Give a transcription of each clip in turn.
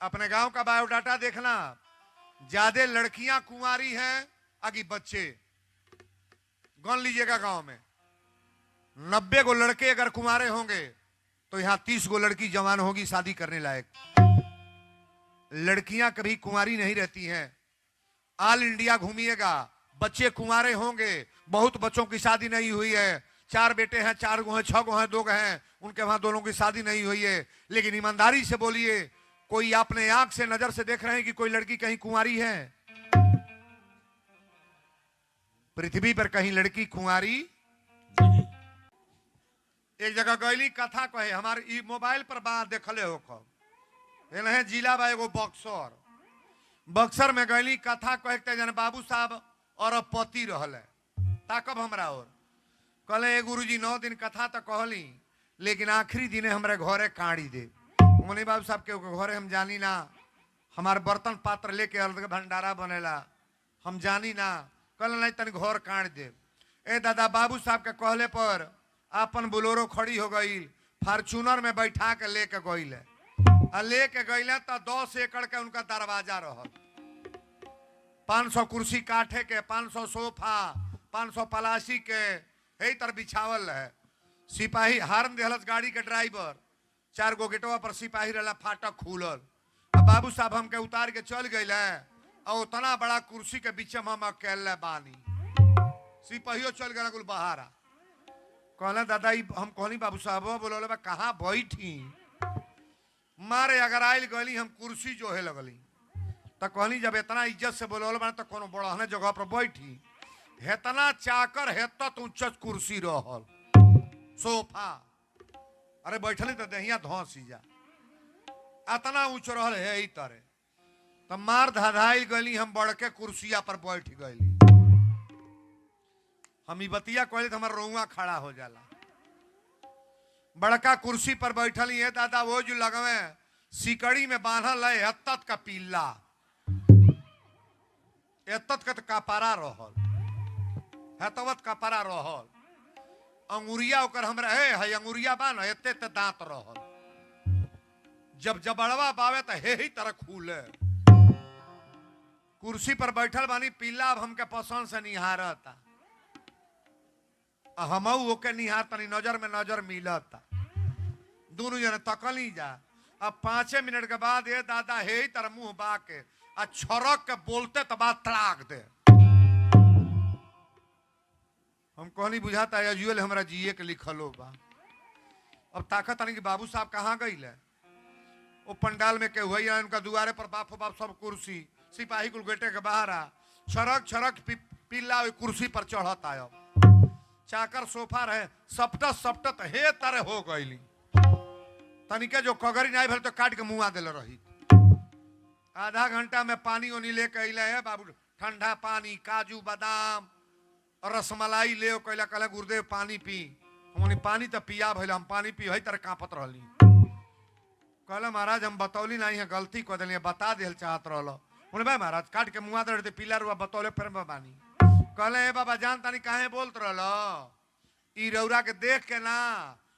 अपने गांव का बायोडाटा देखना, ज्यादा लड़कियां कुंवारी हैं आगे बच्चे। गन लीजिएगा, गांव में 90 गो लड़के अगर कुंवारे होंगे तो यहां 30 गो लड़की जवान होगी शादी करने लायक। लड़कियां कभी कुंवारी नहीं रहती हैं। ऑल इंडिया घूमिएगा, बच्चे कुंवारे होंगे, बहुत बच्चों की शादी नहीं हुई है। 4 बेटे हैं, 4 गो हैं, 6 गो हैं, 2 गो हैं, उनके वहां दोनों की शादी नहीं हुई है। लेकिन ईमानदारी से बोलिए, कोई अपने आंख से नजर से देख रहे हैं कि कोई लड़की कहीं कुंवारी है? पृथ्वी पर कहीं लड़की कुंवारी? एक जगह गैली कथा कहे, हमारे मोबाइल पर बात देखले हो कब है जिला बा एगो बक्सर में गैली कथा कहे जन बाबू साहब और पति रहल ताकब हमरा और कहले गुरुजी 9 दिन कथा तो कहली, लेकिन आखिरी दिन हमारे घरे काढ़ी दे। मनी बाबू साहब के घरे हम जानी ना, हमारे बर्तन पात्र लेके अलग भंडारा बनेला, हम जानी ना। कल नहीं तन घर काट दे। ए दादा बाबू साहब के कहले पर अपन बोलोरो खड़ी हो गई, फार्चूनर में बैठा के लेके गई, लेके गईले तो 10 एकड़ के उनका दरवाजा रह, 500 कुर्सी काठे के, 500 सोफा, 500 पलासी के यही तर बिछावल है। सिपाही हारन देहलस गाड़ी के ड्राइवर, 4 गो गेटवा पर सिपाही रहला, फाटक खुलल। अब बाबू साहब हमके उतार के चल गए और उतना बड़ा कुर्सी के बीच में हम अकेले बानी। सिपाहियों चल गए कुल बहारा। कहला दादा हम कहली बाबू साहब बोलो कहाँ बैठी? मारे अगर आयल गली हम कुर्सी जो है लगली तो कहली जब इतना इज्जत से बोलो तो कोनो बड़ा जगह पर बैठी। हेतना चाकर हेतत उच्च कुर्सी रहल, सोफा, अरे बैठली तो दहिया धौसी जा, इतना ऊंच रहल है ही तरह। तब मार धधाइल गली, हम बड़के कुर्सिया पर बैठ गई। हम बतिया कहली तो हमारा रोआ खड़ा हो जाला। बड़का कुर्सी पर बैठल है दादा, वो जो लगवे सिकड़ी में बांधल है एतत का पीला, एतत का कपड़ा रहल, हेतवत कपड़ा रहल, अंगुरिया ओकर हमरा है अंगुरिया बान एते ते दांत रहल। जब जबड़वा बावे तो हे ही तरह खुले। कुर्सी पर बैठल बानी, पीला अब हमके पसंद से निहारता, हमऊ ओके निहार तनी, नजर में नजर मिलता, दोनों जने तकली जा। अब 5 मिनट के बाद ये दादा हे ही तरह मुंह बाके आ छरक के बोलते तो बात तड़ाक दे। हम कहनी बुझाता है अजुअल हमरा जिए के लिखलो बा। अब ताकत आने कि बाबू साहब कहाँ गई ले? वो पंडाल में के हुई उनका दुआरे पर बाप बाप सब कुर्सी, सिपाही कुल गेटे के बाहर आ छरक छरक पीला कुर्सी पर चढ़ता है। चाकर सोफा रहे, सपटत सपटत हे तरह हो गई। तनिके जो कगरी नहीं भर तो काट के मुआ दिल रही। आधा घंटा में पानी ओनी लेके अले है बाबू, ठंडा पानी, काजू बादाम और रसमलाई ले कहला, कहला गुरुदेव पानी पी। हम पानी तो पिया भैल, हम पानी पी हई तरह कांपत रही। कहला महाराज हम बतौली नहीं है, गलती कर दिली, बता दिल चाहत रहा। भाई महाराज काट के मुआ दे पीला रुआ बतौले फिर बानी। कहले बाबा जान तानी काहे बोलत रहल? ई रौरा के देख के ना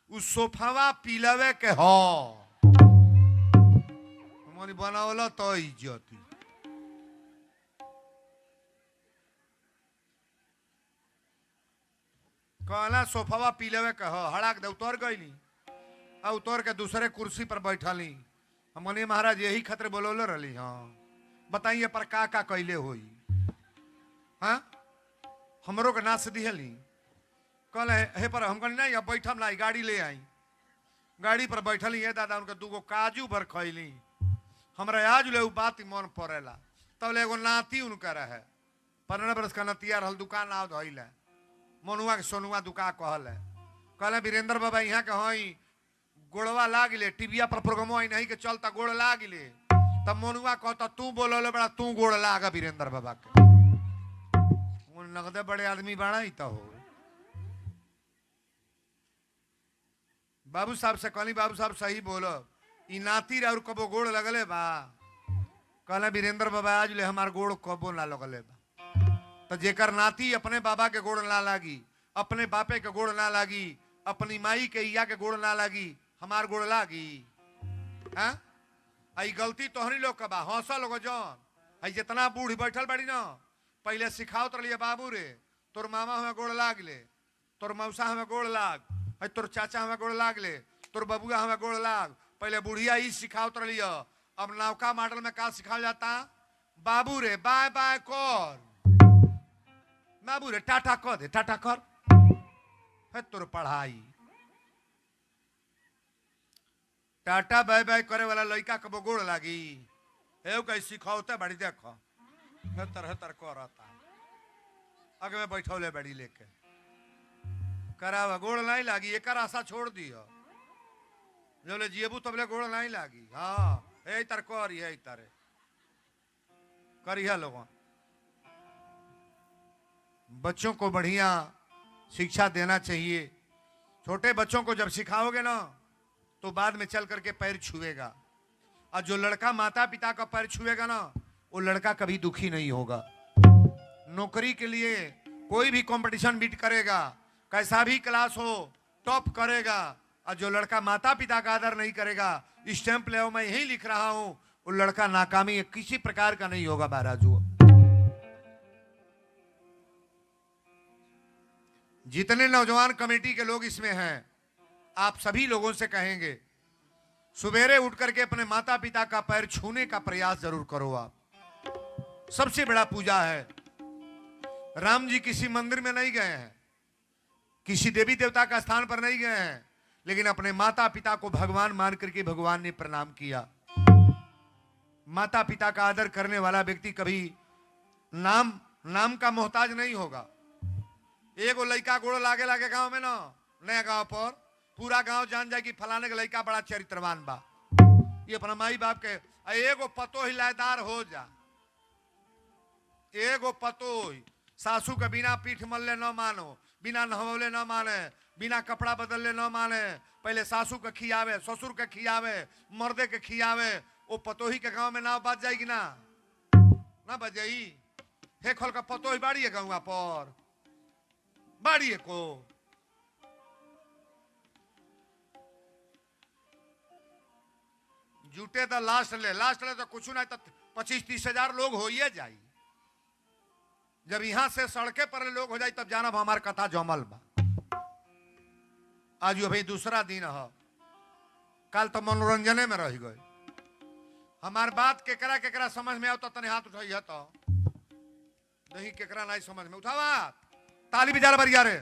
उ सोफावा पीलवे के हो मनी बनावला तो इज्जती। कहला सोफावा पीलवे के हो, हड़ाक दे उतर गईली और उतर के दूसरे कुर्सी पर बैठली। हमने महाराज यही खतरे बोलोले रही। हाँ बताइए पर का कैले होई? हाँ हमरो के नाच दिहली। कल हे पर हम नहीं अब बैठम लाई, गाड़ी ले आई, गाड़ी पर बैठली है दादा, उनके 2 गो काजू भर खैली। हमरा आज ले बात मन पड़ेला। तब ले एगो नाती उनका रहे, 15 बरस का नतिया रहल, दुकान आव धइल है, मनुआ के सोनुआ दुका कहल है। कहले वीरेंद्र बाबा यहाँ के हई गोड़वा लागिले, टीविया पर प्रोग्राम आई नहीं के चलता गोड़ लागिले। तब मनुआ कहता तू बोलो बड़ा, तू गोड़ लागा वीरेंद्र बाबा के। नगदे बड़े आदमी बड़ा ही तो हो। बाबू साहब से कहनी बाबू साहब सही बोलो, ई नाती और कबो गोड़ लगले बा? कहले वीरेंद्र बाबा आज ले हमार गोड़ कबो ना लगले बा। तो जेकर नाती अपने बाबा के गोड़ ना लागी, अपने बापे के गोड़ ना लागी, अपनी माई के इया के गोड़ ना लागी, हमार गोड़ लागी? हाँ आई गलती तोहनी लोग का बा, हौसल लोग जौन आई जितना बूढ़ी बैठल बड़ी ना, पहले सिखाओ तो बाबू रे तोर मामा हमें गोड़ लाग ले, तोर मौसा हमें गोड़ लाग, आई तोर चाचा हमें गोड़ लाग ले, तोर बबुआ हमें गोड़ लाग। पहले बुढ़िया ही सिखाओ तो अब नौका मॉडल में का सिखाया जाता, बाबू रे बाय बाय कर, बाबू रे टाटा कर दे, टाटा कर, है तोर पढ़ाई। टाटा बाय बाय करे वाला लड़का कबो गोड़ लागी, हे कहीं सिखाओते बड़ी देखो हेतर हेतर करता, आगे में बैठौले बड़ी लेके करावा गोड़ नहीं लागी, एक आशा छोड़ दियो, जो ले जियबू तबले गोड़ नहीं लागी। हाँ हे तर करी है तारे करिया लोगों। बच्चों को बढ़िया शिक्षा देना चाहिए। छोटे बच्चों को जब सिखाओगे ना तो बाद में चल करके पैर छुएगा, और जो लड़का माता पिता का पैर छुएगा ना वो लड़का कभी दुखी नहीं होगा। नौकरी के लिए कोई भी कंपटीशन बीट करेगा, कैसा भी क्लास हो टॉप करेगा, और जो लड़का माता पिता का आदर नहीं करेगा, स्टैंप ले मैं यही लिख रहा हूं, वो लड़का नाकामी किसी प्रकार का नहीं होगा। महाराजू जितने नौजवान कमेटी के लोग इसमें हैं, आप सभी लोगों से कहेंगे सवेरे उठ करके अपने माता पिता का पैर छूने का प्रयास जरूर करो। आप सबसे बड़ा पूजा है। राम जी किसी मंदिर में नहीं गए हैं, किसी देवी देवता का स्थान पर नहीं गए हैं, लेकिन अपने माता पिता को भगवान मान करके भगवान ने प्रणाम किया। माता पिता का आदर करने वाला व्यक्ति कभी नाम का मोहताज नहीं होगा। एगो लड़का गोड़ लागे लागे गांव में ना, नया गांव पर पूरा गांव जान जाए कि फलाने का लड़का बड़ा चरित्रवान बा, ये अपना माई बाप के एगो पतो हिलायदार हो जा, एगो पतो सासू के बिना पीठ मलले न मानो, बिना नहवले न माने, बिना कपड़ा बदलले न माने, पहले सासू के खियावे, ससुर के खियावे, मर्दे के खियावे, वो पतोही के गांव में ना बच जाएगी ना, ना बच जाई। हे खोल का पतोही बाड़ी है गाँव पर, बाड़ी है को जुटे तो लास्ट ले तो कुछ ना तो 25-30 हजार लोग हो ही जाई। जब यहां से सड़के पर लोग हो जाए तब जाना हमार कथा जमल बा। आज अभी दूसरा दिन है, कल तो मनोरंजने में रह गए। हमार बात केकरा केकरा समझ में आओ तो तने हाथ उठाइए, तो नहीं केकरा नहीं समझ में उठावा ताली बजा बरिया रे।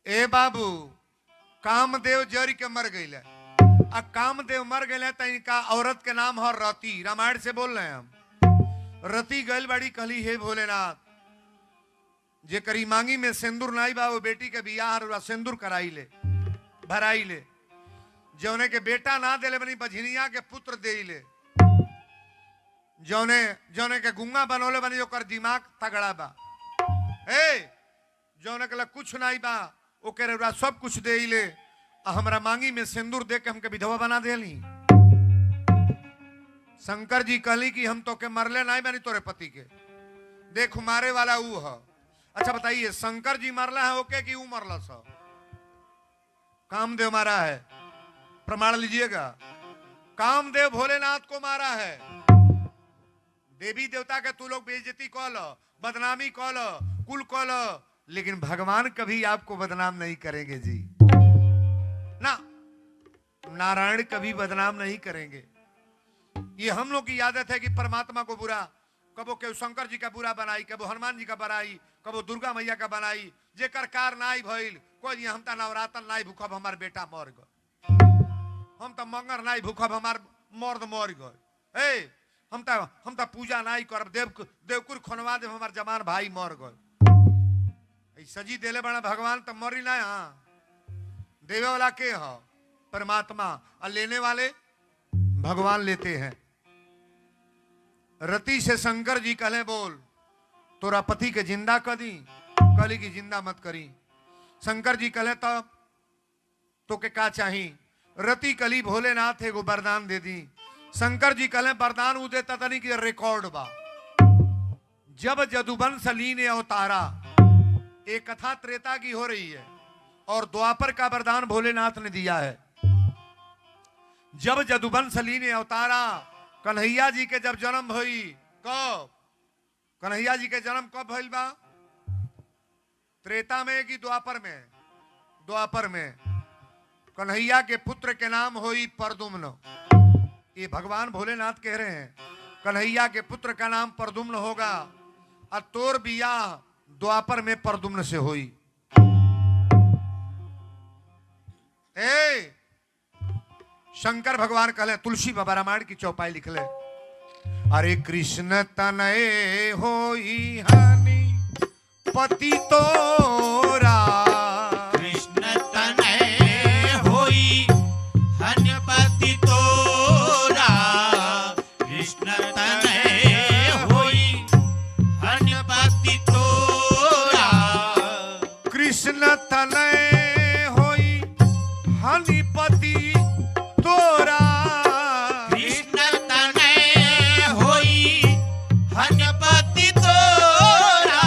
ए बाबू कामदेव जरी के मर गई, आ कामदेव मर गए तो इनका औरत के नाम है रति। रामायण से बोल रहे हैं हम। रति गैल बड़ी कहली हे भोलेनाथ, जे करी मांगी में सिंदूर नाई बा वो बेटी के बियाह सिंदूर कराई ले भराई ले, जौने के बेटा ना देले बनी बझनिया के पुत्र दे ले, जौने के गुंगा बनोले बनी ओकर दिमाग तगड़ा बा, जौने के कुछ नहीं बा ओके सब कुछ दे ले, हमरा मांगी में सिंदूर दे के हमके विधवा बना देली। शंकर जी कहली कि हम तो के मरले नहीं बनी तोरे पति के, देख मारे वाला ऊ है। अच्छा बताइए शंकर जी मरला है ओके कि ऊ मरला सा? कामदेव मारा है, प्रमाण लीजिएगा। कामदेव भोलेनाथ को मारा है। देवी देवता के तू लोग बेइज्जती कॉल, बदनामी कॉल, कुल कॉल, लेकिन भगवान कभी आपको बदनाम नहीं करेंगे जी ना। नारायण कभी बदनाम नहीं करेंगे। ये हम लोग की आदत है कि परमात्मा को बुरा, कबो के शंकर जी का बुरा बनाई, कबो हनुमान जी का बनाई, कबो दुर्गा मैया का बनाई, जेकर कार नाई भइल कोई हम त नवरातन नाई भूखब हमार बेटा मर गए, हम त मंगर नाई भूखब हमार मर्द मर गए, हम त पूजा नाई करब देवकुर खनवा देव हमार जवान भाई मर गए। सजी देले बना भगवान तो मरी ना। हाँ देवे वाला के हो? परमात्मा, और लेने वाले भगवान लेते हैं। रति से शंकर जी कहले बोल तोरा पति के जिंदा कर दी, कहली की जिंदा मत करी। शंकर जी कहले तब तो के का चाहिए? रति कली भोलेनाथ एगो वरदान दे दी। शंकर जी कहले वरदान उ देता तनी कि रिकॉर्ड बा। जब जदुवंश लीन अवतारा, एक कथा त्रेता की हो रही है। और द्वापर का वरदान भोलेनाथ ने दिया है। जब जदुवंश ली ने अवतारा, कन्हैया जी के जब जन्म हुई, कब कन्हैया जी के जन्म कब भइल बा? त्रेता में कि द्वापर में? द्वापर में। कन्हैया के पुत्र के नाम होई परदुम्न। ये भगवान भोलेनाथ कह रहे हैं कन्हैया के पुत्र का नाम परदुम्न होगा और तोर बियाह द्वापर में परदुम्न से हुई। ए शंकर भगवान कहले, तुलसी बाबा रामायण की चौपाई लिख ले, अरे कृष्ण तनय होई हानि पति तोरा, कृष्ण तनय होई हानि पति तोरा, कृष्ण तनय होई हानि पति तोरा, कृष्ण तनय होई हानि पति तोरा, कृष्ण तनय होई हानि पति तोरा,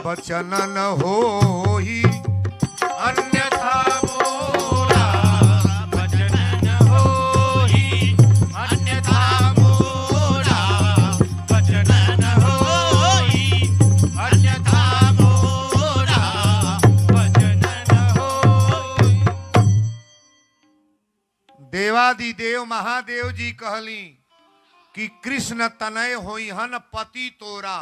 वचन न होई अन्यथा मोरा, वचन न होई अन्यथा मोरा, वचन न होई अन्यथा मोरा, वचन न होई। देवादिदेव महादेव जी कहली कि कृष्ण तनय होई हन पति तोरा,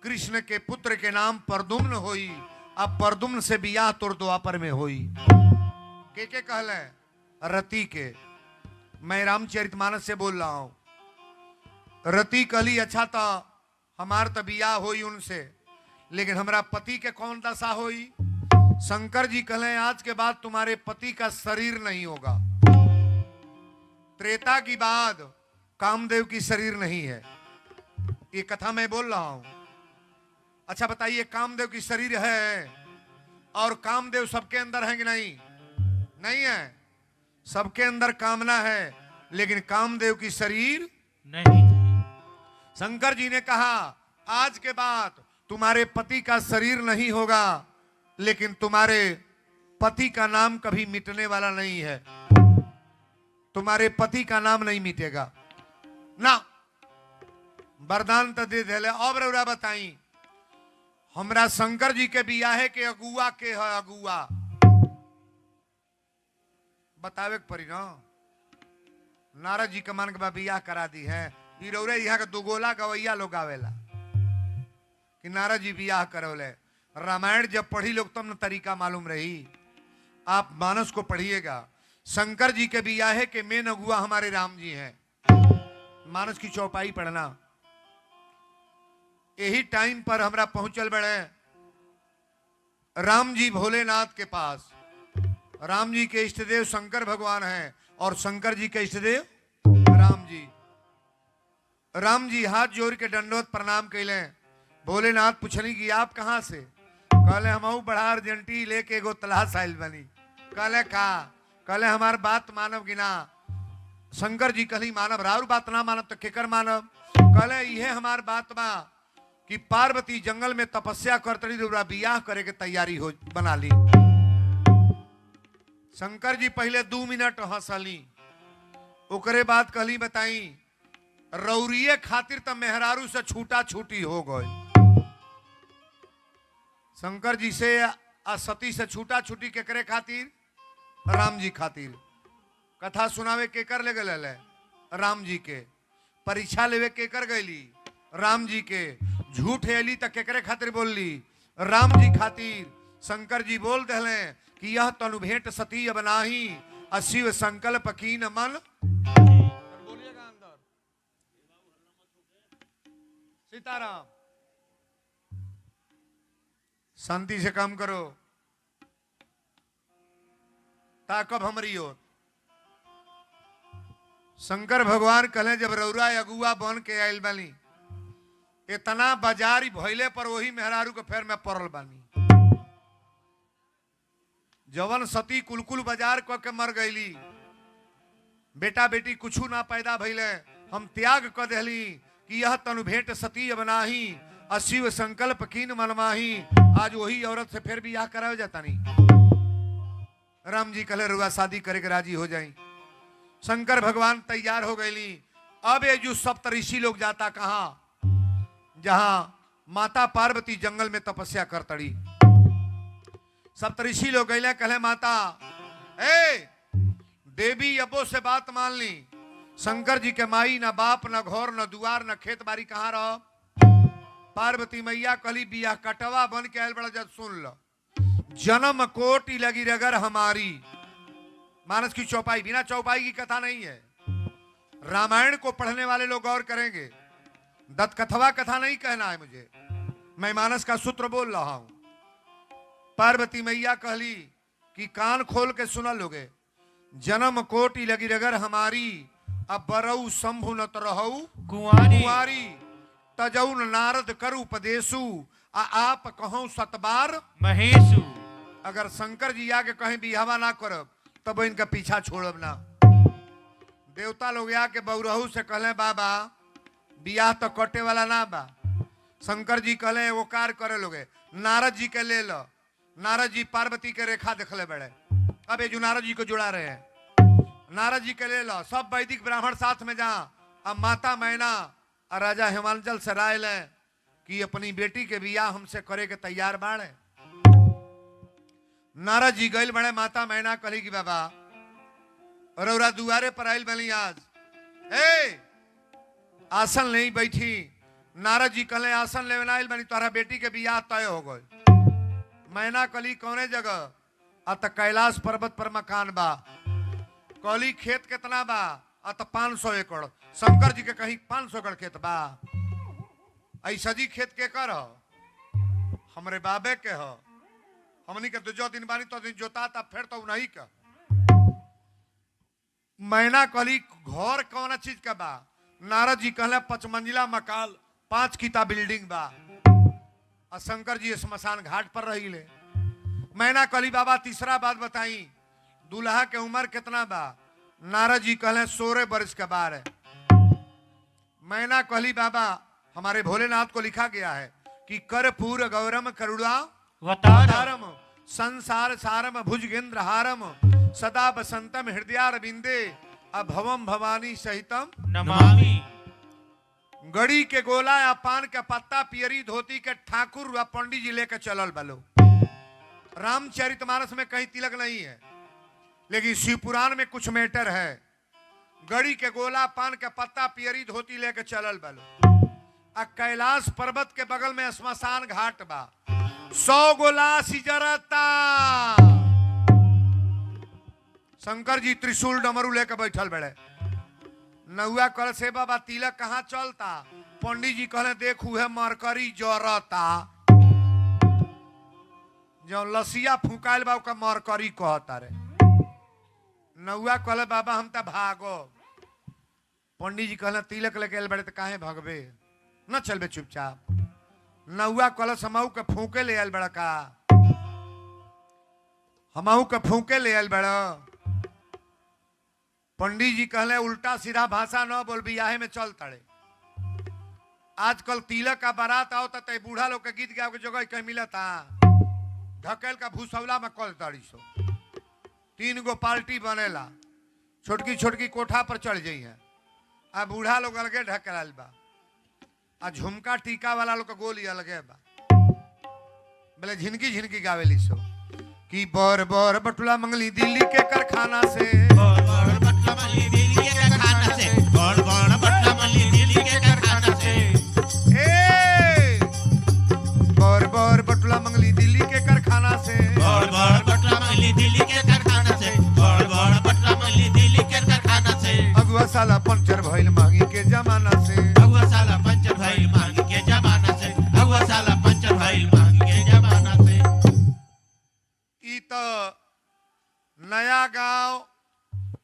कृष्ण के पुत्र के नाम परदुम्न होई, अब परदुम्न से बियाह तोर द्वापर में होई। के कहले? रति के। मैं रामचरितमानस से बोल रहा हूं। रति कहली, अच्छा तो हमार तो बियाह होई उनसे, लेकिन हमारा पति के कौन दशा होई? शंकर जी कहले, आज के बाद तुम्हारे पति का शरीर नहीं होगा। त्रेता की बाद कामदेव की शरीर नहीं है। ये कथा मैं बोल रहा हूं। अच्छा बताइए, कामदेव की शरीर है और कामदेव सबके अंदर है कि नहीं? नहीं है। सबके अंदर कामना है, लेकिन कामदेव की शरीर नहीं। शंकर जी ने कहा, आज के बाद तुम्हारे पति का शरीर नहीं होगा, लेकिन तुम्हारे पति का नाम कभी मिटने वाला नहीं है। तुम्हारे पति का नाम नहीं मिटेगा ना। वरदान तो दे दिले। अब रउरा बताई, हमरा शंकर जी के बियाहे के अगुआ के है? अगुआ बतावे के पड़ी ना। नारद जी के मान के बियाह करा दी है। ई रउरे यहाँ के दुगोला गवैया लोग आवेला कि नारद जी बियाह करौले। रामायण जब पढ़ी लोग तब न तरीका मालूम रही। आप मानस को पढ़िएगा। शंकर जी के बियाहे के मेन अगुआ हमारे राम जी हैं। मानस की चौपाई पढ़ना। यही टाइम पर हमरा पहुंचल बड़े राम जी भोलेनाथ के पास। राम जी के इष्टदेव शंकर भगवान हैं और शंकर जी के इष्टदेव राम जी। राम जी हाथ जोड़ के दंडवत प्रणाम कैले। भोलेनाथ पूछनी कि आप कहां से? कहले, हम बड़ा अर्जेंटी लेके एगो तलाश आइल बनी। कहले का? कहले, हमार बात मानव गिना। शंकर जी कहली, मानव राउर बात ना मानव तो केकर मानव? कहले, यह हमार बात बा कि पार्वती जंगल में तपस्या करतरी, बियाह करे के तैयारी हो बना ली। शंकर जी पहले 2 मिनट हंसली, ओकरे बाद कहली, बताई रौरिये खातिर तो मेहरारू से छूटा छूटी हो गई। शंकर जी से सती से छूटा छूटी के करे खातिर? राम जी खातिर। कथा सुनावे के कर ले गए? राम जी के। परीक्षा लेवे के कर गईली? राम जी के। झूठ एली तो केकरे खातिर बोलली? राम जी खातिर। शंकर जी बोल दहले कि यह तनु भेंट सती अब नाही, अशिव संकल्प कीन मन। बोलिएगा अंदर। सीताराम। शांति से काम करो। ताकब हमारी ओर। शंकर भगवान कहले, जब रौरा अगुआ बन के आयल बानी, इतना बाजारी भइले पर वही मेहरारू के फेर में पड़ल बानी। जवन सती कुलकुल बाजार क के मर गईली, बेटा बेटी कुछ ना पैदा भइले, हम त्याग क देली कि यह तनु भेंट सती अब नाही, अशिव संकल्प कीन मनमाही, आज वही औरत से फिर बियाह करावे जाता नहीं। राम जी कहले रुआ शादी करे के राजी हो जाई। शंकर भगवान तैयार हो गईली। अब ये जो सप्तऋषि लोग जाता कहा, जहां माता पार्वती जंगल में तपस्या कर तड़ी। सप्तऋषि लोग गईले, कहले माता ए देवी अबो से बात मान ली। शंकर जी के माई न बाप न घर न दुआर न खेत बाड़ी कहाँ रह। पार्वती मैया कहली बियाह कटवा बन के आयल बड़ा, जब सुन लो जन्म कोटि लगी रगर हमारी। मानस की चौपाई, बिना चौपाई की कथा नहीं है। रामायण को पढ़ने वाले लोग गौर करेंगे। दत्त कथवा कथा नहीं कहना है मुझे, मैं मानस का सूत्र बोल रहा हूं। पार्वती मैया कहली कि कान खोल के सुना लोगे, जन्म कोटि लगी रगर हमारी, अब बरऊ शंभु न रहऊ कुंवारी। तजऊ नारद करु उपदेशु, आप कहूं सतबार महेशु। अगर शंकर जी आके कहीं बिहावा ना करब तब इनका पीछा छोड़ब ना। देवता लोग आके बौरहू से कहले बाबा बियाह तो कटे वाला ना बा। शंकर जी कहले वो कार करे लोगे, नारद जी के ले लो। नारद जी पार्वती के रेखा देखले बड़े। अब ये जो नारद जी को जुड़ा रहे हैं, नारद जी के ले लो। सब वैदिक ब्राह्मण साथ में जा। अब माता मैना और राजा हिमांचल से राय ले कि अपनी बेटी के बियाह हमसे करे के तैयार बाड़े। नारद जी गइल बड़े। माता मैना कहली कि बाबा रौरा दुआरे पर आयल बनी आज, ए आसन नहीं बैठी। नारद जी कहले आसन लेवे आयल बनी, तोहरा बेटी के बियाह तय हो गए। मैना कहली कौने जगह? अत कैलाश पर्वत पर मकान बा। कहली खेत कितना बा? अत 500 एकड़। शंकर जी के कहीं 500 एकड़ खेत बा। ऐसा जी खेत के कर हमरे बाबे के हो। हमनी के जो दिन बानी तो दिन जोता था, फिर तो नहीं का। मैना कहली घर कौन चीज का बा? नारद जी कहले 5 मंजिला मकान, 5 किता बिल्डिंग बा। और शंकर जी स्मशान घाट पर रही ले। मैना कहली बाबा तीसरा बात बताई, दूल्हा के उम्र कितना बा? नारद जी कहले 16 वर्ष का बार है। मैना कहली बाबा हमारे भोलेनाथ को लिखा गया है कि कर्पूर गौरम करुणा वतारम संसार सारम भुजगेंद्र हारम सदा बसंतम हृदयारविंदे अभवम भवानी सहितम नमामि। गड़ी के गोला या पान के पत्ता पियरी धोती के ठाकुर व पंडित जी लेके चलल बलो। रामचरितमानस में कहीं तिलक नहीं है, लेकिन शिव पुराण में कुछ मैटर है। गड़ी के गोला पान के पत्ता पियरी धोती लेके चलल बलो। आ कैलाश पर्वत के बगल में स्मशान घाट बा। 100 गोला सिजरता। शंकर जी त्रिशूल डमरू लेके बैठल बड़े। नौआ कल से बाबा तिलक कहाँ चलता? पंडित जी कहले देखू है मरकरी जरता। जो लसिया फूकायल बा ओका मरकरी कहता रे। नौआ कहले बाबा हम तो भागो। पंडित जी कहले तिलक लेके आयल बड़े तो काहे भागबे? न चलबे चुपचाप। नौआ कहले समाऊ के फूके ले आयल बड़ा का? हमाऊ के फूके ले आयल बड़ा। पंडित जी कहले उल्टा सीधा भाषा न बोल, बियाहे में चल तड़े। आजकल तिलक का बारात आओ तो बूढ़ा लोग के गीत गाओ के जगह कहीं मिलता। ढकेल का भूसौला में कल तड़ी सो। 3 गो पार्टी बनेला। छोटकी छोटकी कोठा पर चढ़ जाइ है। आ बूढ़ा लोग अलगे ढकेल बा। आ झुमका टीका वाला लोग के गोली अलगे बा। बोले झिनकी झिनकी गावेली सो कि बर बर बटुला मंगली दिल्ली के कारखाना से। बड़ बड़ बटला मली दिल्ली के कारखाना से। बड़ बड़ बटला मली दिल्ली के कारखाना से। ए बर बर बटुला मंगली दिल्ली के कारखाना से। बड़ बड़ बटला मली दिल्ली के कारखाना से। बड़ बड़ बटला मली दिल्ली के कारखाना से। अगुआ साला पंचर भइल मांगी के जमाना से। अगुआ साला पंचर भइल मांगी के जमाना से। अगुआ साला पंचर भइल मांगी के जमाना से। ई तो नया गांव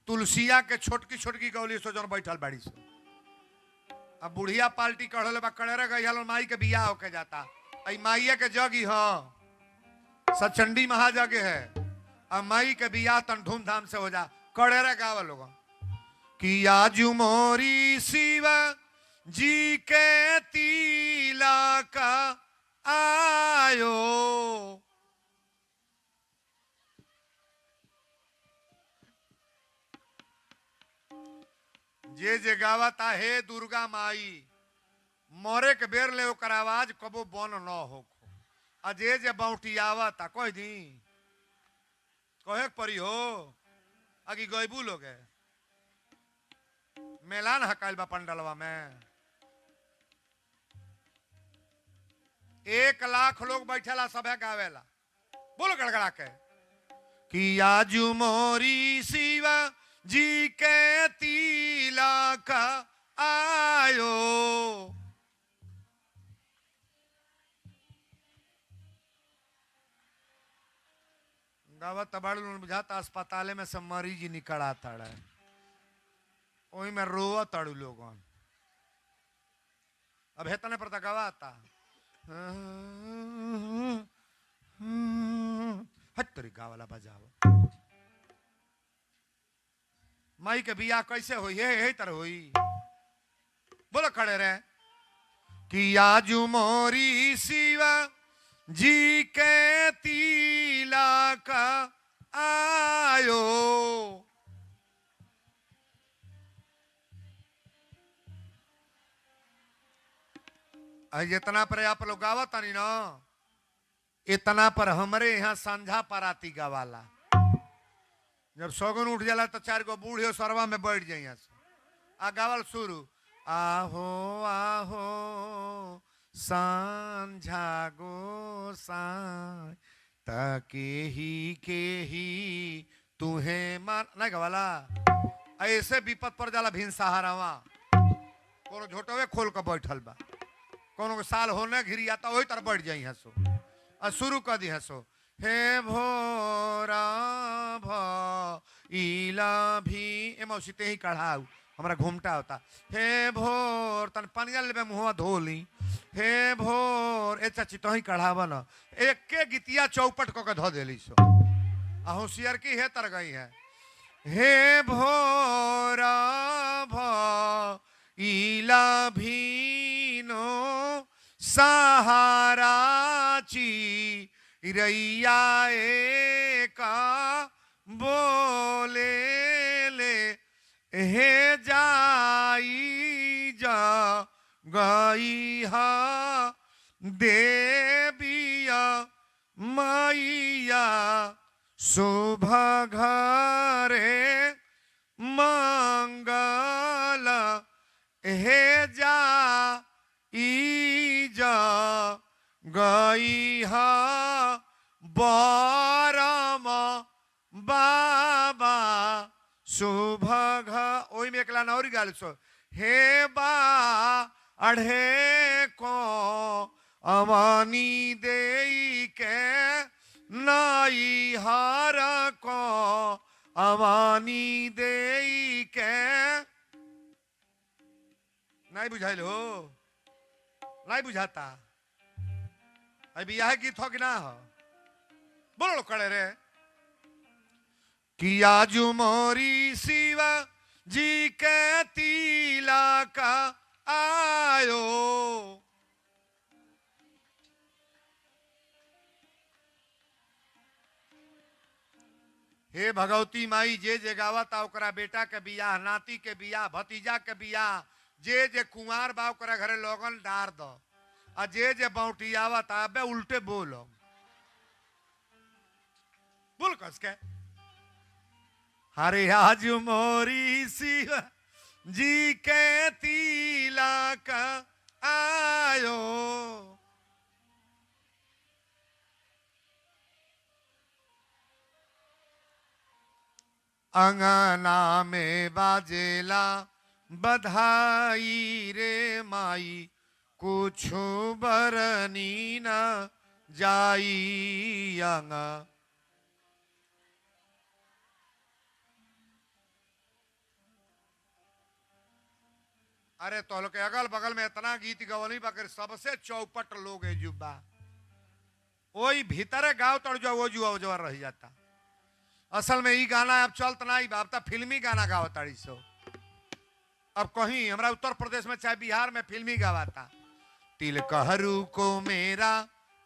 तुलसिया के छोटकी छोटकी गौली सो जन बैठल बाड़ी से। अब बुढ़िया पार्टी कढ़ल बा कड़ेरे गई हलो माई के बियाह होके जाता। आई माईए के जगी ह सचंडी महाजग है। अब माई के बियाह तन धूमधाम से हो जा। कड़ेरे गाँव लोग कि आजू मोरी शिव जी के तिलक आयो। जे गावता हे दुर्गा माई मोरे के बेर ले ओकर आवाज कबो बन न हो। आ जे बाउटी आवता कह दी कहे परी हो आगे गैबू लोग है मेलान हकाइल बा पंडलवा में 1 लाख लोग बैठेला सभे गावेला बोलो गड़गड़ा के कि आजू मोरी शिवा जी के तिलक आयो। गावत तबाड़ू बुझाता अस्पताल में सब मरीज निकल आता है वही में रोआ तड़ू लोगन अब हेतने पर गवाता हट तरी गावला बजाओ माई के बिया कैसे हुई है तरह हुई बोलो खड़े रहे कि आजू मोरी शिवा जी के तिलक आयो। इतना पर आप लोग गावत नहीं ना इतना पर हमरे यहाँ संझा पराती गवाला जब सौगन उठ जाला तो 4 गो बूढ़े सरवा में बैठ जाइए आ गावल शुरू आहो आहो संझा गोसाई के ही तुम्हें मान नहीं गवाला ऐसे विपत पर जाला भिन सहारावा कोनो झोटवे खोल के बैठल बा कोनो के साल होने घिरी आता वही तरह बैठ जाई हसो और शुरू कर दी हसो हे भोरा इला भी एमौसीते ही कढ़ाऊ हमारा घूमटा होता हे भोर तन पानिया लेबे मुहवा धोली हे भोर ए चाची तो ही कढ़ावा न एक के गीतिया चौपट को के धो देली सो आ होशियार की है तर गई है हे भोरा इला भीनो सहाराची रैया का बोले ले हे जाई जा गई हा देविया मैया शोभा घरे मंगल हे जा जा गई हा बारम बाबा शुभ ओई में एकला नौरी गाल सो हे बा अढ़े को अवानी देई के नाई हार को अवानी देई के नहीं बुझाइल हो नहीं बुझाता अभी यह गीत हो कि ना हो बोलो कड़े रे कि आजू मोरी शिवा जी के तिलक आयो। हे भगवती माई जे गावता ओकरा बेटा के बियाह नाती के बियाह भतीजा के बियाह जे कुंवार बा ओकरा घरे लोगन डार दो आ जे बाउटी आवता अबे उल्टे बोलो बोल कस के हरे आज मोरी शिवा जी के तिलक आयो। अंगना में बाजेला बधाई रे माई कुछ बरनी न जाई अंगा। अरे तो के अगल बगल में इतना गीत गवली बकर सबसे चौपट लोग है जुबा वही भीतरे गाँव तड़ जो वो जुआ जवर रह जाता। असल में ये गाना अब चलत नहीं बाप ता फिल्मी गाना गाओ ताड़ी सो। अब कहीं हमारा उत्तर प्रदेश में चाहे बिहार में फिल्मी गावाता तिल कहरू को मेरा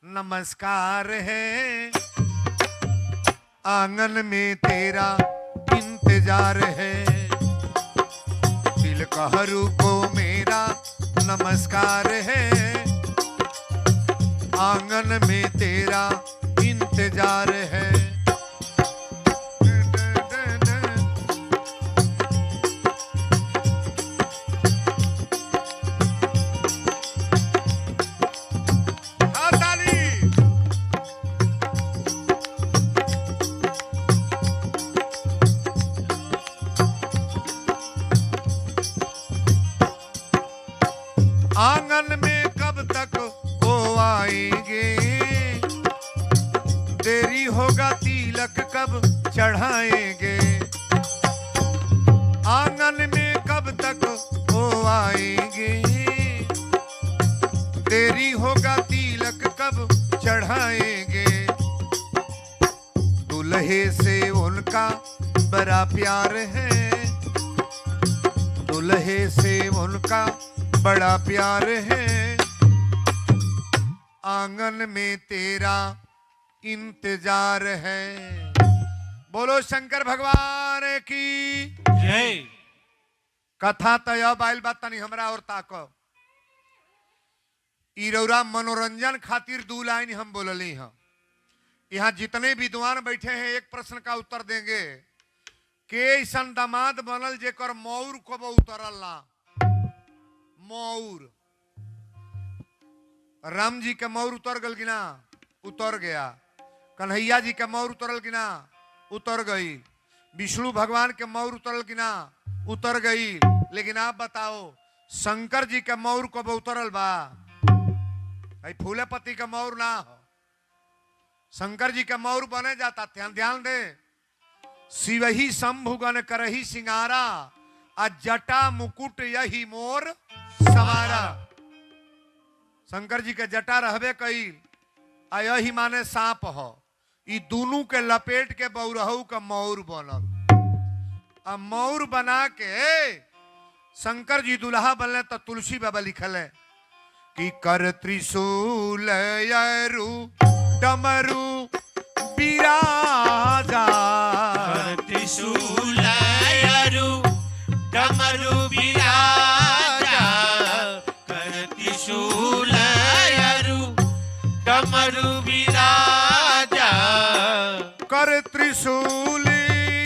नमस्कार है, आंगन में तेरा इंतजार है, दिल कहरू को मेरा नमस्कार है, आंगन में तेरा इंतजार है। हाँ, ताली। आंगन में कब तक वो आएंगे, देरी होगा तिलक कब चढ़ाएंगे, आंगन में कब तक वो आएंगे, देरी होगा तिलक कब चढ़ाएंगे, दुल्हे से उनका बड़ा प्यार है, दुल्हे से उनका बड़ा प्यार है, आंगन में तेरा इंतजार है। बोलो शंकर भगवान की जय। कथा तय बाइल बात तनी हमरा और ताको ई रौरा मनोरंजन खातिर 2 लाइन हम बोलली हैं। यहाँ जितने विद्वान बैठे हैं एक प्रश्न का उत्तर देंगे के ऐसन दामाद बनल जेकर मौर कब उतरल ना। मौर राम जी के मौर उतर गल कि ना, उतर गया। कन्हैया जी के मौर उतरल कि ना, उतर गई। विष्णु भगवान के मौर उतरल कि ना, उतर गई। लेकिन आप बताओ शंकर जी के मौर कब उतरल बा? फूले पत्ती का मौर ना हो, शंकर जी के मौर बने जाता। ध्यान दे, शिवही शंभुगन करही सिंगारा, आ जटा मुकुट यही मोर सवारा। शंकर जी के जटा रहबे कई, आ यही माने सांप हो। ई दोनों के लपेट के बौरहू का मौर बनल। आ मौर बना के शंकर जी दुल्हा बनले तो तुलसी बाबा लिखल है कि कर त्रिशूल यरु डमरू बिराजा, कर त्रिशूल यरु डमरू बिराजा, कर त्रिशूल यरु डमरू बिराजा, कर त्रिशूल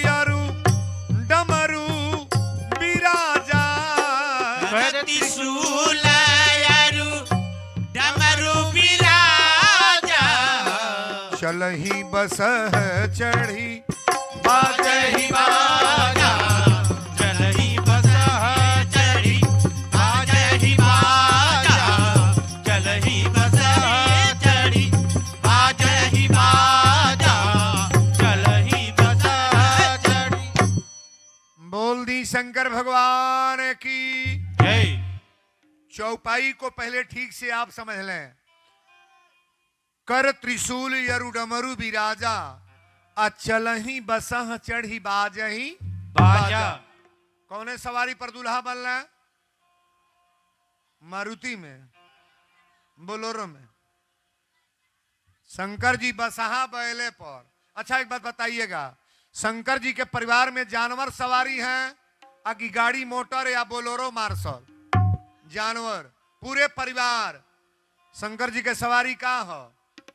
यरु डमरू बिराजा, कर त्रिशूल यरु डमरू बिराजा, चलही बसह चढ़ी बाजहि बाजा, चलहि बसह चढ़ी बाजहि बाजा, चलहि बसह चढ़ी बाजहि बाजा, चलहि बसह चढ़ी। बोल दी शंकर भगवान की जय। चौपाई को पहले ठीक से आप समझ लें। कर त्रिशूल यरु डमरू बिराजा, अचलही बसह चढ़ी बाजही बाजा। कौने सवारी पर दूल्हा बनना है? मारुति में, बोलोरो में। शंकर जी बसहा बैले पर। अच्छा एक बात बताइएगा, शंकर जी के परिवार में जानवर सवारी हैं आकि गाड़ी मोटर या बोलोरो मार्शल? जानवर, पूरे परिवार। शंकर जी के सवारी का हो?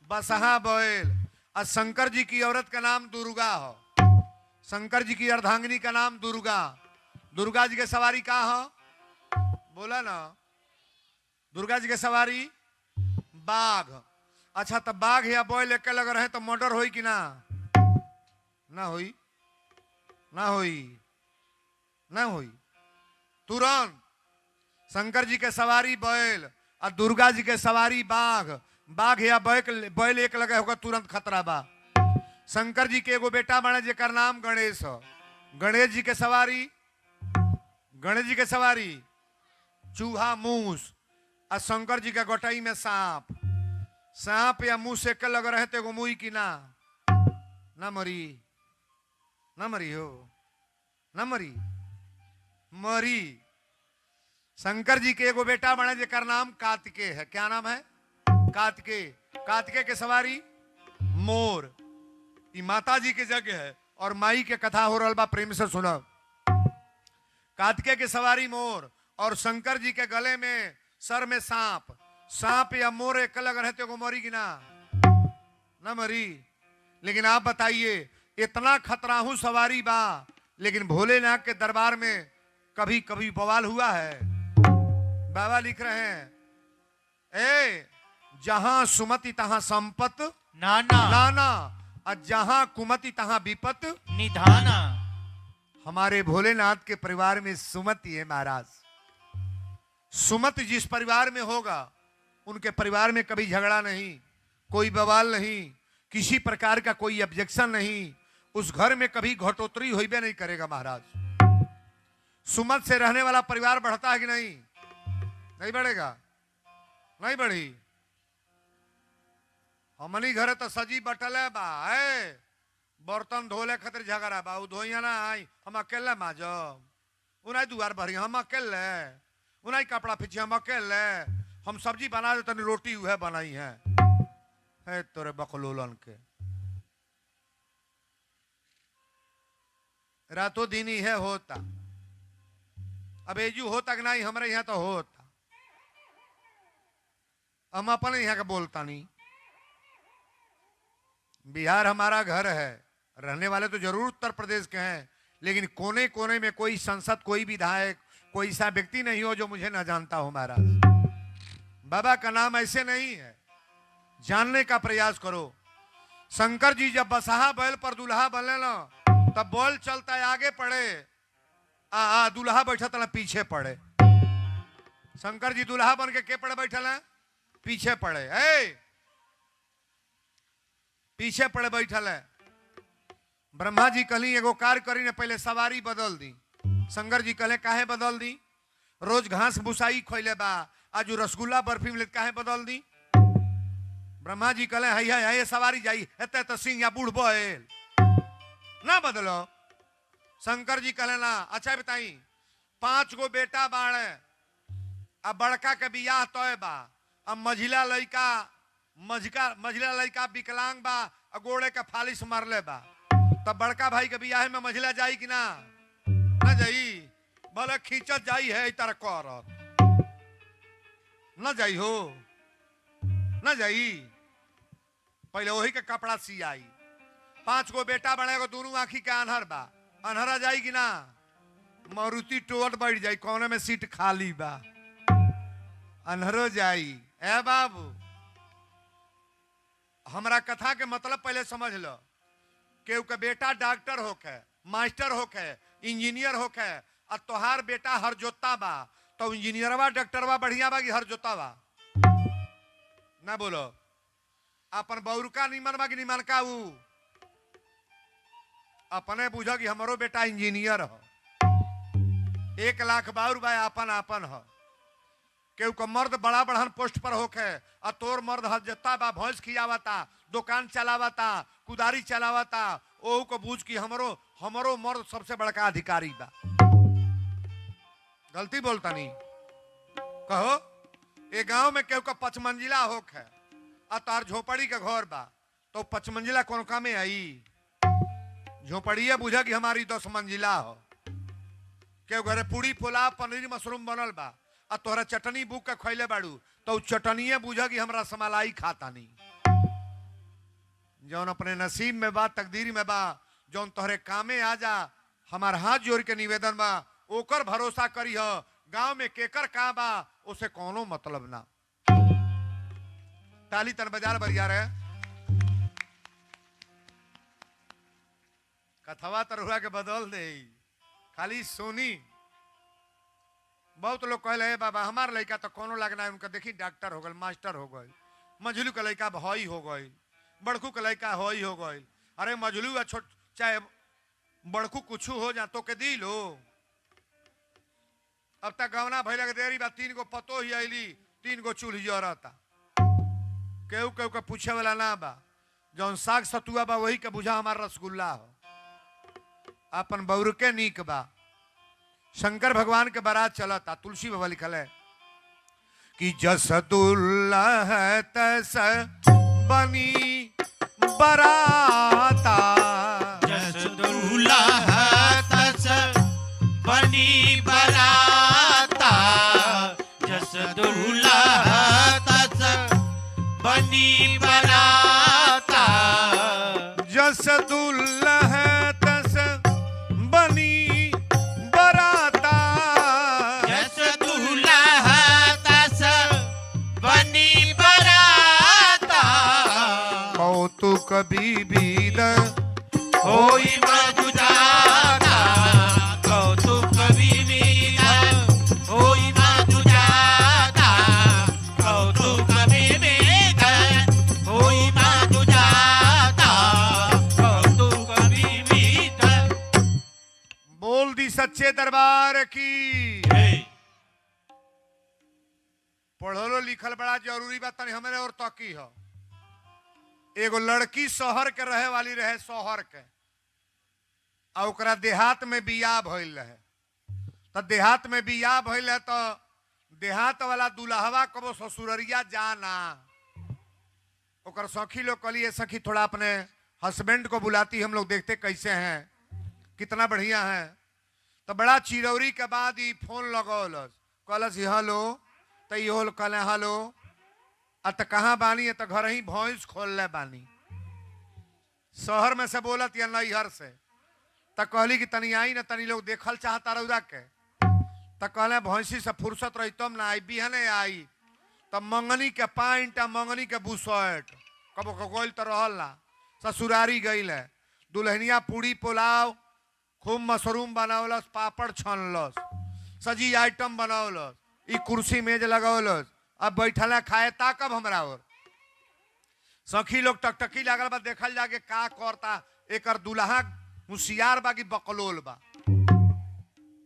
बसहा बैल। और शंकर जी की औरत का नाम दुर्गा हो। शंकर जी की अर्धांगिनी का नाम दुर्गा। दुर्गा जी के सवारी का हो? बोला ना, दुर्गा जी के सवारी बाघ। अच्छा तो बाघ या बैल एक लग रहे तो मर्डर होई कि ना? ना होई, ना होई, ना होई। तुरंत शंकर जी के सवारी बैल और दुर्गा जी के सवारी बाघ। बाघ या बैल एक लगे होगा तुरंत खतरा बा। शंकर जी के एगो बेटा बने जेकर नाम गणेश हो। गणेश जी के सवारी, गणेश जी के सवारी चूहा मूस। और शंकर जी के गोटाई में सांप। सांप या मूस एक लग रहे तो एगो मुई की ना? ना मरी, ना मरी हो, ना मरी, मरी। शंकर जी के एगो बेटा बने जेकर नाम कार्तिकेय है। क्या नाम है? कातके, कातके के सवारी मोर। ई माता जी के जगह है और माई के कथा हो रहा बा, प्रेम से सुनो। कातके के सवारी मोर और शंकर जी के गले में सर में सांप। सांप या मोर एक अलग रहते को मरी कि ना मरी। लेकिन आप बताइए, इतना खतराहू सवारी बा, लेकिन भोलेनाथ के दरबार में कभी कभी बवाल हुआ है। बाबा लिख रहे हैं, ए जहां सुमति तहां संपत नाना नाना, और जहां कुमति तहां विपत निधाना। हमारे भोलेनाथ के परिवार में सुमति है महाराज। सुमति जिस परिवार में होगा, उनके परिवार में कभी झगड़ा नहीं, कोई बवाल नहीं, किसी प्रकार का कोई ऑब्जेक्शन नहीं। उस घर में कभी घटोतरी होइबे नहीं करेगा महाराज। सुमत से रहने वाला परिवार बढ़ता है कि नहीं? नहीं बढ़ेगा, नहीं बढ़ी। हमनी घरे तो सजी बटल है बा, है बर्तन धोले खातिर झगड़ा बा, धोइया ना आई हम अकेले माजब, उनाई दुआर भरी हम अकेले, उनाई कपड़ा फीची हम अकेले, हम सब्जी बना दे तनी रोटी उहे बनाई है तोरे बकलोलन के। रातों दिन ही है होता। अब एजू होता कि नहीं, हमारे यहाँ तो होता। हम अपने यहाँ का बोलता नहीं। बिहार हमारा घर है, रहने वाले तो जरूर उत्तर प्रदेश के हैं, लेकिन कोने कोने में कोई सांसद, कोई विधायक, कोई ऐसा व्यक्ति नहीं हो जो मुझे ना जानता हो महाराज। बाबा का नाम ऐसे नहीं है, जानने का प्रयास करो। शंकर जी जब बसहा बैल पर दुल्हा बने ना, तब बोल चलता है आगे पड़े, दुल्हा बैठा था पीछे पड़े। शंकर जी दुल्हा बन के पड़े बैठल है, पीछे पड़े, पीछे पड़े बैठल है। ब्रह्मा जी कहली एगो कार्य करी ने, पहले सवारी बदल दी। शंकर जी कहले काहे बदल दी? रोज घास भुसाई खोले बा, आज रसगुल्ला बर्फी मिले, काहे बदल दी? ब्रह्मा जी कहले है सवारी जाई हेते तो सिंह या बूढ़ बैल ना बदलो। शंकर जी कहले ना। अच्छा बताई, 5 गो बेटा बाड़े, अब बड़का के बियाह तय बा, अब मझिला लड़का विकलांग बा, गोड़े का फालिश मारले बा, तब बड़का भाई के बियाह में मझिला जाई कि ना जाई? भले खींचत जाई है तरह करत ना जाई हो, ना जाई। पहले वही के कपड़ा सियाई। 5 गो बेटा बनेगा, दोनों आंखी के अनहर बा, अनहरा जाई कि ना? मारुति टोट बैठ जाई, कोने में सीट खाली बा, अनहरो जाई। ए बाबू, हमरा कथा के मतलब पहले समझ लो। केहू के बेटा डॉक्टर होके, मास्टर होके, इंजीनियर होके, और तोहार बेटा हर जोता बा, तो इंजीनियरवा डॉक्टरवा बढ़िया बा कि हर जोता बा? ना बोलो। अपन बौरुका निमन बा कि निमन का? ऊ अपने बुझा कि हमारो बेटा इंजीनियर हो। 1 लाख बाउर बा, अपन अपन हो। केहू का मर्द बड़ा बढ़न पोस्ट पर होके, और तोर मर्द हर जोता बा, भैंस खियावता, दुकान चलावता, कुदारी चलावता, ओहू को बूझ कि हमरो मर्द सबसे बड़का अधिकारी बा। गलती बोलता नहीं कहो। ए गांव में केहू का 5 मंजिला होके, और तार झोपड़ी का घर बा, तो 5 मंजिला कौन का में आई? झोपड़िया बुझा कि हमारी 10 मंजिला हो। केहू घरे पूरी पुलाव पनीर मशरूम बनल बा, और तोहरा चटनी बुक के खैले बाड़ू, तो चटनिए बुझा कि हमरा समलाई खाता नहीं। जौन अपने नसीब में बा, तकदीर में बा, जौन तोहरे कामे आ जा, हमार हाथ जोड़ के निवेदन बा, ओकर भरोसा करी हो। गांव में केकर का बा, उसे कोनो मतलब ना। ताली तन बाजार बरिया रहे। कथवा तरुआ के बदल दे, खाली सोनी। बहुत लोग कहले बाबा हमार लड़का तो कोनो लगना है, उनका देखी डॉक्टर हो गए, मास्टर हो गए, मझलू का लड़का भाई हो गए, बड़कू का लड़का हई हो गए। अरे मझलू या छोट चाहे बड़कू कुछ हो जा तो के दी लो। अब तक गवना भैया के देरी बा, 3 गो पतो ही आईली, 3 गो चूल्ही जरता। केहू केहू के पूछे वाला ना बा। जौन साग सतुआ बा वही के बुझा हमार रसगुल्ला हो। अपन बौर के नीक बा। शंकर भगवान के बारात चलता, तुलसी बाबा लिखल है कि जस दुल्लह तस बनी बराता। जस दूल्हा तस बनी बराता। जस दूल्हा तस बनी बराता। जस दुल्लह तस बनी बराता। जस दूल्हा तस बनी बराता। कौतुक विविध होई मधुजाता। कौतुक विविध होई मधुजाता। कौतुक विविध होई मधुजाता। कौतुक विविध। बोल दी सच्चे दरबार की। पढ़लो लिखल बड़ा जरूरी बात नहीं हमारे और तकी हो। एगो लड़की शहर के रहे वाली रहे शहर के आ ओकरा देहात में बियाह भइल रहे। तो देहात में बियाह भइल है तो देहात वाला दुल्हवा कबो ससुररिया जाना। ओकर सखी लोग कहलिए सखी थोड़ा अपने हस्बैंड को बुलाती हम लोग देखते कैसे हैं कितना बढ़िया है। तो बड़ा चिरौरी के बाद ही फोन लगौलस कहलस हेलो तो ये कहले हेलो आ तो कहाँ बानी है तो घर ही भैंस खोल ले बानी शहर में से बोलत या नैहर से। तो कहली कि तनी आई ना तनी लोग देखल चाहता रौरा के। तो कहले भैंसी से फुर्सत रही तब ना आई बिहने आई। तब मंगनी के पाइंट आ मंगनी के बुसट कबो गोल तो रहल ना ससुरारी गईल है। दुल्हनिया पूड़ी पुलाव खूब मशरूम बनावलस पापड़ छानलस सजी आइटम बनावलस ई कुर्सी मेज लगौलस। अब बैठल है खाए ताकब हमरा और सखी लोग टकटकी लागल बा देखल जाके का करता। एकर दुल्हा होशियार बा कि बकलोल बा।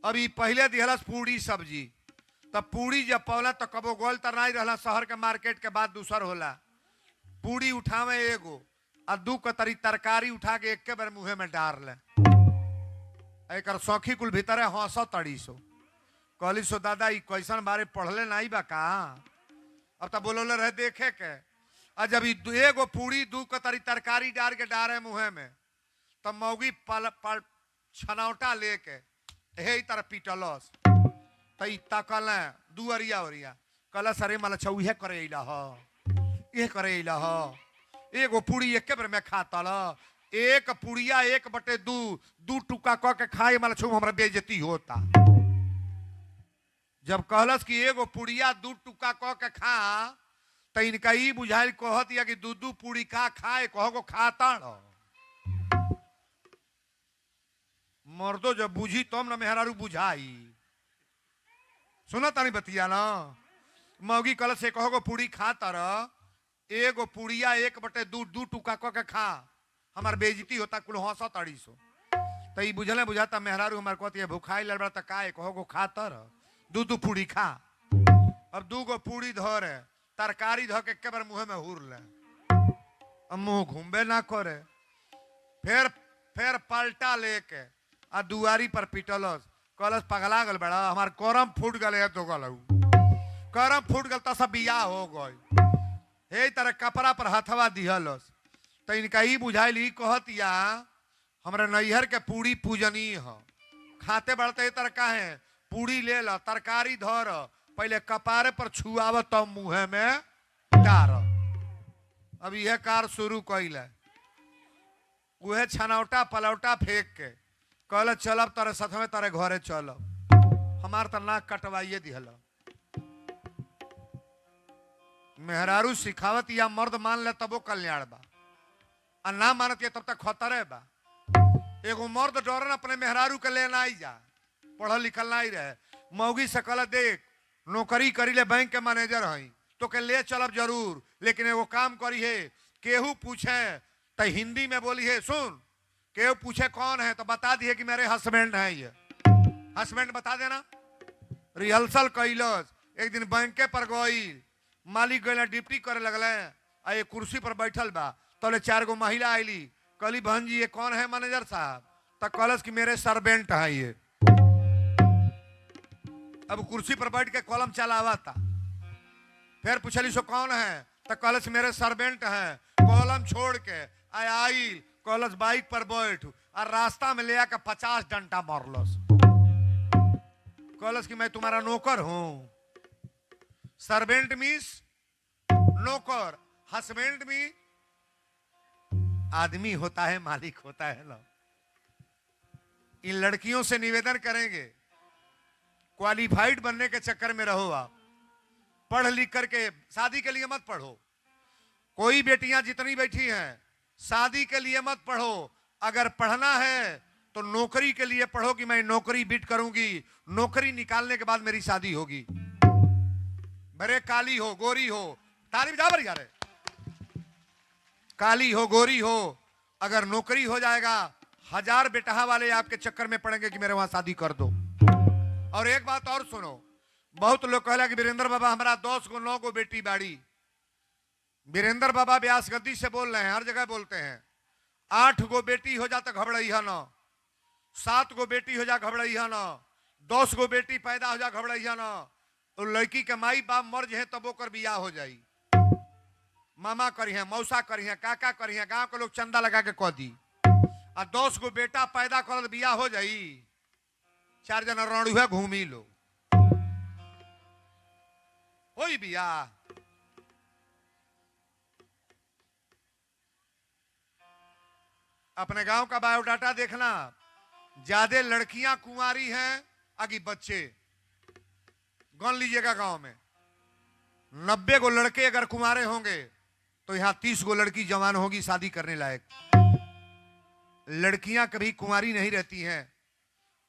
अभी पहले दिहलस पूड़ी सब्जी तब पूड़ी जब पौला तो कबो गोल तर नहीं रहला। शहर के मार्केट के बाद दूसर होला। पूड़ी उठावे एगो आ दू कतरी तरकारी उठा के एक के बार मुँहे में डार ले। एकर सखी कुल भीतरे हंस तड़ी सो कहली सो दादा ई कैसन बारे पढ़ले नहीं बा का। अब तो बोलोले रहे देखे के आ जब एगो पूड़ी दू कतरी तरकारी डार के डारे मुँहे में तब मौगी छनौटा लेके हे तरह पीटलस तई तकल दू अरिया ओरिया कलस अरे मला छौहे करे अइला ह ये करे अइला ह। एगो पूड़ी एक बेर में खाता ल एक पुड़िया 1/2 दू टुका क के खाए मला छौ हमरा बेइज्जती होता। जब कहलस कि एगो पुड़िया 2 टुका क के खा तो इनका ई बुझाइल कहत या कि दू पूड़ी का खाए कहो खाता रह। मर्दो जब बुझी तब ना मेहरारू बुझाई। सुना तानी बतिया ना मौगी कल से कहो पूड़ी खा तर एगो पुड़िया 1/2 दू टुका क के खा हमार बेइज्जती होता कुल हंस तड़ी सो। तो ई बुझले बुझाता मेहरारू हमार कहती भूखाई लड़ बड़ा का कहो खा तर दू पूड़ी खा। अब 2 गो पूड़ी धर तरकारी धो के बार मुँह में हुर ले अब मुँह घूमबे ना करे। फिर पलटा लेके आ दुआरी पर पिटलस कलस पगला गल बड़ा हमार करम फूट गए तो गलू करम फूट गल तो सब बियाह हो गई। हे तरह कपड़ा पर हथवा दिहलस तो इनका ई बुझाइल ई कहतिया हमरा नैहर के पूड़ी पूजनीय ह खाते बढ़ते तरह का है पूड़ी ले ला तरकारी धर पहले कपारे पर छुआव तब मुँह में डार। अब यह कार शुरू कैल उहे छनौटा पलौटा फेंक के कहल चलब तारे साथ में तारे घरे चलब हमार तो नाक कटवाइए दिहल। मेहरारू सिखावत या मर्द मान ले तबो कल्याण बा आ ना मानत तब तक खतरे बा। एगो मर्द डरन अपने मेहरारू के ले ना जा पढ़ल लिखल नहीं रहे मौगी से कहल देख नौकरी करी ले बैंक के मैनेजर हई तो के ले चलब जरूर लेकिन एगो काम करी है केहू पूछे तो हिंदी में बोली है सुन केहू पूछे कौन है तो बता दिए कि मेरे हस्बैंड है ये हस्बैंड बता देना। रिहर्सल कैलस एक दिन बैंके पर गई मालिक गए ड्यूटी करे लगल आ ये कुर्सी पर बैठल बा तो 4 गो महिला आईली कहली बहन जी ये कौन है मैनेजर साहब तो कहलस कि मेरे सर्वेंट है ये। अब कुर्सी पर बैठ के कलम चलावा था फिर पूछली सो कौन है, तो कहलस मेरे सर्वेंट हैं। कॉलम छोड़ के आई, कहलस बाइक पर बैठ, और रास्ता में ले आकर 50 डंडा मारलस। कहलस कि मैं तुम्हारा नौकर हूं। सर्वेंट मीन्स नौकर, हस्बैंड भी आदमी होता है, मालिक होता है ना। इन लड़कियों से निवेदन करेंगे, क्वालिफाइड बनने के चक्कर में रहो आप, पढ़ लिख करके शादी के लिए मत पढ़ो। कोई बेटियां जितनी बैठी हैं, शादी के लिए मत पढ़ो। अगर पढ़ना है तो नौकरी के लिए पढ़ो कि मैं नौकरी बिट करूंगी, नौकरी निकालने के बाद मेरी शादी होगी। भरे काली हो गोरी हो, तारीफ जा भर यार, काली हो गोरी हो, अगर नौकरी हो जाएगा, 1000 बेटहा वाले आपके चक्कर में पड़ेंगे कि मेरे वहां शादी कर दो। और एक बात और सुनो, बहुत लोग कहला कि वीरेंद्र बाबा हमारा 10 गो 9 गो बेटी बाड़ी। वीरेंद्र बाबा व्यास गद्दी से बोल रहे हैं, हर जगह बोलते हैं। 8 गो बेटी हो जा तो घबराइया ना, 7 गो बेटी हो जा घबराइया ना, 10 गो बेटी पैदा हो जा घबराइया ना। तो लड़की के माई बाप मर जाए तब ओकर बियाह हो जाई। मामा करी है, मौसा करी है, काका करी है, गांव के लोग चंदा लगा के कह दी। और 10 गो बेटा पैदा कर बियाह हो जाई, 4 जना रणुआ घूमी लो होई बियाह। अपने गांव का बायोडाटा देखना, ज्यादा लड़कियां कुंवारी हैं आगे बच्चे। गन लीजिएगा, गांव में 90 गो लड़के अगर कुंवारे होंगे तो यहां 30 गो लड़की जवान होगी शादी करने लायक। लड़कियां कभी कुंवारी नहीं रहती हैं।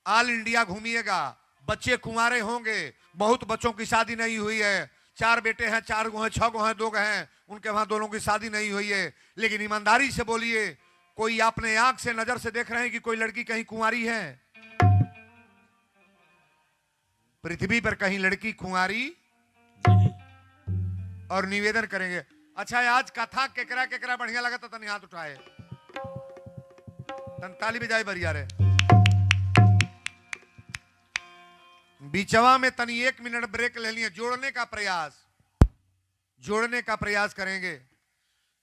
ऑल इंडिया घूमिएगा, बच्चे कुंवारे होंगे, बहुत बच्चों की शादी नहीं हुई है। 4 बेटे हैं, 4 गो हैं, 6 गो हैं, 2 गो हैं, उनके वहां दोनों की शादी नहीं हुई है। लेकिन ईमानदारी से बोलिए, कोई अपने आंख से नजर से देख रहे हैं कि कोई लड़की कहीं कुंवारी है? पृथ्वी पर कहीं लड़की कुंवारी? और निवेदन करेंगे, अच्छा आज कथा केकरा केकरा बढ़िया लगा तो तनी हाथ उठाए, तन ताली बजाए बढ़िया रे। बीचवा में तनी 1 मिनट ब्रेक ले लिए, जोड़ने का प्रयास करेंगे।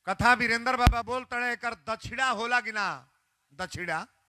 कथा वीरेंद्र बाबा बोलते हैं, कर दक्षिणा होला कि ना? दक्षिणा